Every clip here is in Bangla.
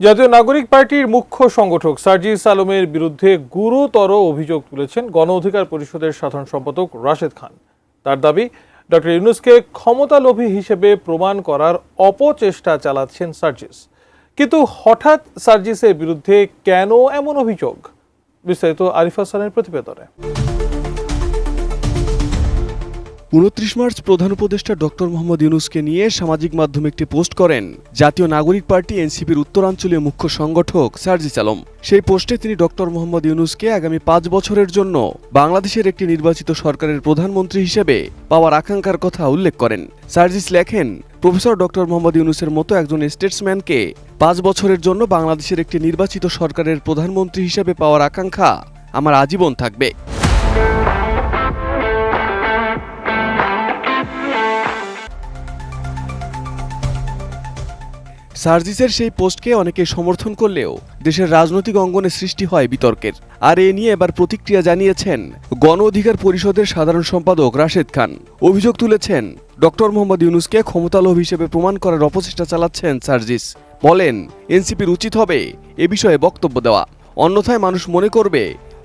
জাতীয় নাগরিক পার্টির মুখ্য সংগঠক সার্জিস আলমের বিরুদ্ধে গুরুতর অভিযোগ তুলেছেন গণ অধিকার পরিষদের সাধারণ সম্পাদক রাশেদ খান। তার দাবি, ডক্টর ইউনূসকে ক্ষমতালোভী হিসেবে প্রমাণ করার অপচেষ্টা চালাচ্ছেন সার্জিস। কিন্তু হঠাৎ সার্জিসের বিরুদ্ধে কেন এমন অভিযোগ? বিস্তারিত আরিফ হাসানের প্রতিবেদনে। ২৯ মার্চ প্রধান উপদেষ্টা ডক্টর মোহাম্মদ ইউনূসকে নিয়ে সামাজিক মাধ্যমে একটি পোস্ট করেন জাতীয় নাগরিক পার্টি এনসিপির উত্তরাঞ্চলীয় মুখ্য সংগঠক সার্জিস আলম। সেই পোস্টে তিনি ডক্টর মোহাম্মদ ইউনূসকে আগামী ৫ বছরের জন্য বাংলাদেশের একটি নির্বাচিত সরকারের প্রধানমন্ত্রী হিসেবে পাওয়ার আকাঙ্ক্ষার কথা উল্লেখ করেন। সার্জিস লেখেন, প্রফেসর ডক্টর মোহাম্মদ ইউনূসের মতো একজন স্টেটসম্যানকে ৫ বছরের জন্য বাংলাদেশের একটি নির্বাচিত সরকারের প্রধানমন্ত্রী হিসেবে পাওয়ার আকাঙ্ক্ষা আমার আজীবন থাকবে। সার্জিসের সেই পোস্টকে অনেকে সমর্থন করলেও দেশের রাজনৈতিক অঙ্গনে সৃষ্টি হয় বিতর্কের। আর এ নিয়ে এবার প্রতিক্রিয়া জানিয়েছেন গণ অধিকার পরিষদের সাধারণ সম্পাদক রাশেদ খান। অভিযোগ তুলেছেন, ডক্টর মোহাম্মদ ইউনূসকে ক্ষমতালোভ হিসেবে প্রমাণ করার অপচেষ্টা চালাচ্ছেন সার্জিস। বলেন, এনসিপির উচিত হবে এ বিষয়ে বক্তব্য দেওয়া, অন্যথায় মানুষ মনে করবে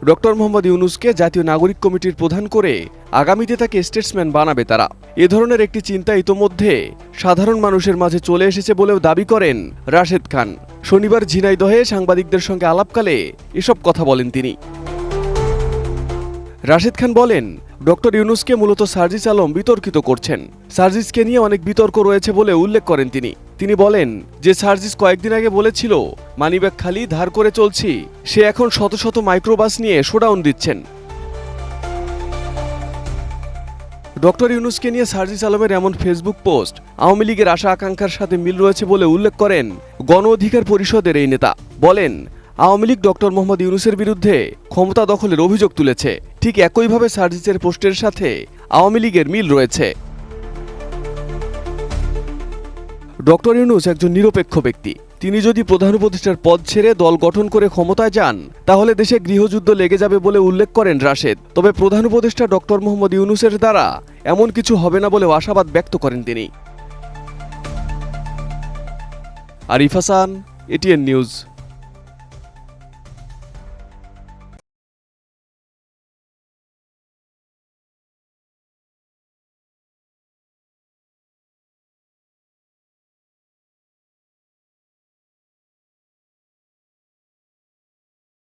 ডক্টর মোহাম্মদ ইউনূসকে জাতীয় নাগরিক কমিটির প্রধান করে আগামীতে তাকে স্টেটসম্যান বানাবে তারা। এ ধরনের একটি চিন্তা ইতোমধ্যে সাধারণ মানুষের মাঝে চলে এসেছে বলেও দাবি করেন রাশেদ খান। শনিবার ঝিনাইদহে সাংবাদিকদের সঙ্গে আলাপকালে এসব কথা বলেন তিনি। রাশেদ খান বলেন, ডক্টর ইউনূসকে মূলত সার্জিস আলম বিতর্কিত করছেন। সার্জিসকে নিয়ে অনেক বিতর্ক রয়েছে বলে উল্লেখ করেন তিনি বলেন যে সার্জিস কয়েকদিন আগে বলেছিল মানিব্যাগ খালি ধার করে চলছি, সে এখন শত শত মাইক্রোবাস নিয়ে শোডাউন দিচ্ছেন। ডক্টর ইউনূসকে নিয়ে সার্জিস আলমের এমন ফেসবুক পোস্ট আওয়ামী লীগের আশা আকাঙ্ক্ষার সাথে মিল রয়েছে বলে উল্লেখ করেন গণ অধিকার পরিষদের এই নেতা। বলেন, আওয়ামী লীগ ডক্টর মোহাম্মদ ইউনূসের বিরুদ্ধে ক্ষমতা দখলের অভিযোগ তুলেছে, ঠিক একইভাবে সার্জিসের পোস্টের সাথে আওয়ামী লীগের মিল রয়েছে। ডক্টর ইউনূস একজন নিরপেক্ষ ব্যক্তি। তিনি যদি প্রধান উপদেষ্টার পদ ছেড়ে দল গঠন করে ক্ষমতায় যান তাহলে দেশে গৃহযুদ্ধ লেগে যাবে বলে উল্লেখ করেন রাশেদ। তবে প্রধান উপদেষ্টা ডক্টর মোহাম্মদ ইউনূসের দ্বারা এমন কিছু হবে না বলেও আশাবাদ ব্যক্ত করেন তিনি। Arif Hasan, ATN news.